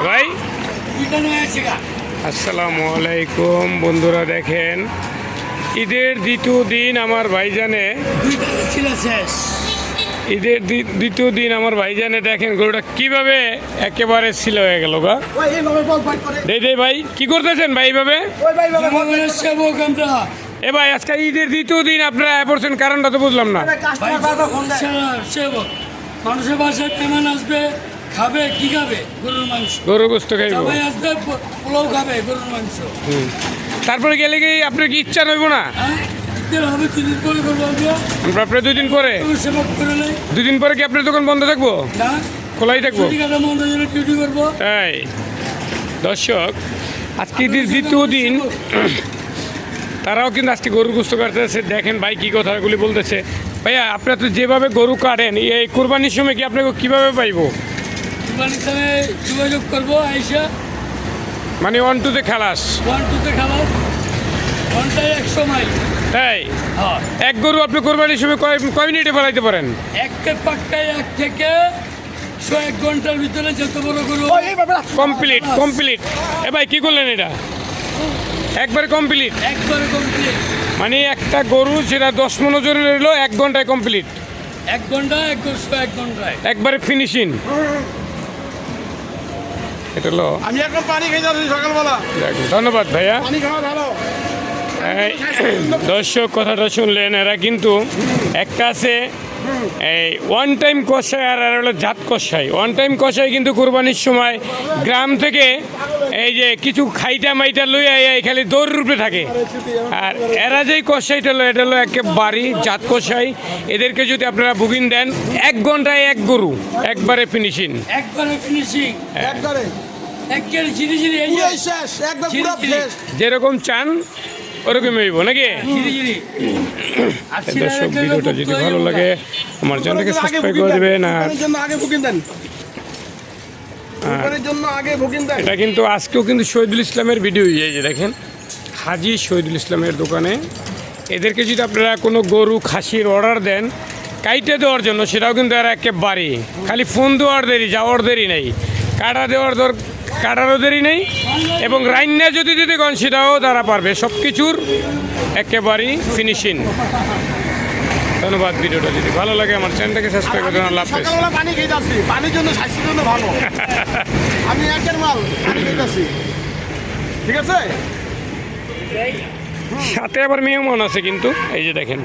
ভাই আসসালামু আলাইকুম বন্ধুরা, দেখেন ঈদের দ্বিতীয় দিন আমার ভাইজানে দ্বিতীয় দিন আমার ভাইজানে দেখেন গরুটা কিভাবে একেবারে ছিল হয়ে গেল গা। ভাই কি করতেছেন ভাই এইভাবে? এ ভাই আজকে ঈদের দ্বিতীয় দিন আপনারা পড়ছেন, কারণটা তো বুঝলাম না। মানুষের বাসায় মেহমান আসবে, খাবে কি খাবে? গরুর মাংস, গরুর গোস্ত খাইব। সবাই আসবে, পোলাও খাবে, গরুর মাংস। তারপরে গেলে কি আপনার কি ইচ্ছা রইব না? হবে 2 দিন পরে করবো আমরা আপনার 2 দিন পরে। সেবা করে নেই। 2 দিন পরে কি আপনার দোকান বন্ধ থাকবো? না, খোলাই থাকবো। ডিউটি করবো। তাই দর্শক, আজকে ঈদের দ্বিতীয় দিন, তারাও কিন্তু আজকে গরু গোস্ত কাটতেছে। দেখেন ভাই কি কথাগুলি বলতেছে। ভাইয়া আপনারা তো যেভাবে গরু কাটেন, এই কোরবানির সময় কি আপনাকে কিভাবে পাইবো? কোরবানির সময় যোগাযোগ করবো আইসা, মানে 1-2-তে খালাস। 1-2-তে খালাস, ঘন্টায় 100 মাইল। তাই হ্যাঁ, এক গরু আপনি কোরবানির সময় কয় মিনিটে ফেলাইতে পারেন? একটা পাক্কায় 1 থেকে 1 ঘন্টার ভিতরে যত বড় গরু কমপ্লিট। এ ভাই কি করলেন এটা? একবারে কমপ্লিট। মানে একটা গরু যেটা 10 মণ ওজনের রইল 1 ঘন্টায় কমপ্লিট। 1 ঘন্টায় 1 ঘন্টায় একবারে ফিনিশিং। এটা হলো আমি এখন পানি খেয়ে যাচ্ছি সকালবেলা। ধন্যবাদ ভাইয়া। পানি খাওয়া ভালো। দর্শক কথাটা শুনলেন, এরা কিন্তু একটা আছে এই ওয়ান টাইম কষাই আর হলো জাত কষাই। ওয়ান টাইম কষাই কিন্তু কোরবানির সময় গ্রাম থেকে এই যে কিছু খাইটা মাইটা লইয়া খালি দৌড় রূপে থাকে। আর এরা যেই কষাইটা লো, এটা হলো একেবারে জাত কষাই। এদেরকে যদি আপনারা বুকিং দেন 1 ঘন্টায় 1 গরু একবারে ফিনিশিং। যেরকম চান ওরকম হইব নাকি? দর্শক ভিডিওটা যদি ভালো লাগে আমার চ্যানেলকে সাবস্ক্রাইব করে দেবেন। আর এটা কিন্তু আজকেও কিন্তু শহীদুল ইসলামের ভিডিও, এই যে দেখেন হাজি শহীদুল ইসলামের দোকানে। এদেরকে যদি আপনারা কোনো গরু খাসির অর্ডার দেন কাইটে দেওয়ার জন্য, সেটাও কিন্তু এরা একেবারে খালি ফোন দেওয়ার দেরি, যাওয়ার দেরি নেই, কাটারও দেরি নেই, এবং রান্না যদি দিতে কন সেটাও তারা পারবে। সব কিছুর একেবারেই ফিনিশিং। ধন্যবাদ। ভিডিওটা যদি ভালো লাগে আমার চ্যানেলটাকে সাবস্ক্রাইব করে দেন। আল্লাহ হাফেজ। পানি খেয়ে যাচ্ছি, পানির জন্য স্বাস্থ্যের জন্য ভালো। আমি একের মাল পানি খেয়ে যাচ্ছি, ঠিক আছে? সাথে আবার মেহমান আছে কিন্তু, এই যে দেখেন।